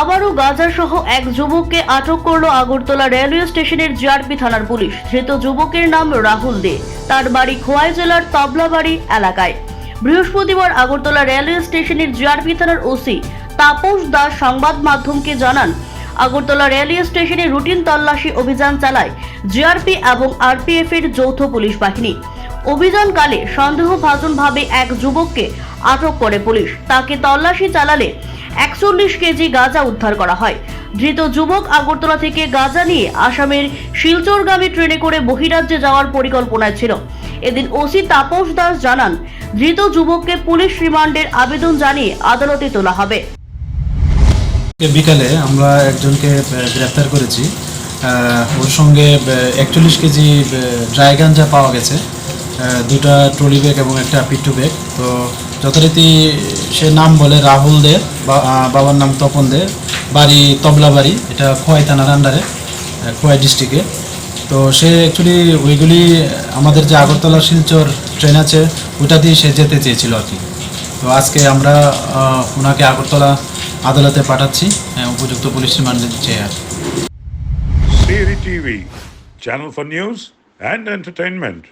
আবারও গাঁজাসহ এক যুবককে আটক করল আগরতলা রেলওয়ে স্টেশনের জিআরপি থানার পুলিশ। ধৃত যুবকের নাম রাহুল দে। তার বাড়ি খোয়াই জেলার তবলাবাড়ি এলাকায়। বৃহস্পতিবার আগরতলা রেলওয়ে স্টেশনের জিআরপি থানার ওসি তাপস দাস সংবাদ মাধ্যমকে জানান, আগরতলা রেলওয়ে স্টেশনে রুটিন তল্লাশি অভিযান চালায় জিআরপি এবং আরপিএফ এর যৌথ পুলিশ বাহিনী। অভিযানকালে সন্দেহভাজনভাবে এক যুবককে আটক করে পুলিশ। তাকে তল্লাশি চালালে 41 কেজি গাঁজা উদ্ধার করা হয়। ধৃত যুবক আগরতলা থেকে গাঁজা নিয়ে আসামের শিলচরগামী ট্রেনে করে বহিরাজ্যে যাওয়ার পরিকল্পনায় ছিল। এদিন ওসি তাপস দাস জানান, ধৃত যুবককে পুলিশ রিমান্ডের আবেদন জানিয়ে আদালতে তোলা হবে। বিকালে আমরা একজনকে গ্রেফতার করেছি। ওর সঙ্গে 41 কেজি ড্রাই গাঞ্জা পাওয়া গেছে, দুটা ট্রলি ব্যাগ এবং একটা পিট্টু ব্যাগ। তো যথারীতি সে নাম বলে রাহুল দে, বাবার নাম তপন দে, বাড়ি তবলাবাড়ি, এটা খোয়াই থানার আন্ডারে, খোয়াই ডিস্ট্রিক্টে। তো সে অ্যাকচুয়ালি ওইগুলি আমাদের যে আগরতলা শিলচর ট্রেন আছে ওইটা দিয়ে সে যেতে চেয়েছিল আর কি। তো আজকে আমরা ওনাকে আগরতলা আদালতে পাঠাচ্ছি উপযুক্ত পুলিশ রিমান্ডে চেয়ে আর। Siri TV, channel for news and entertainment.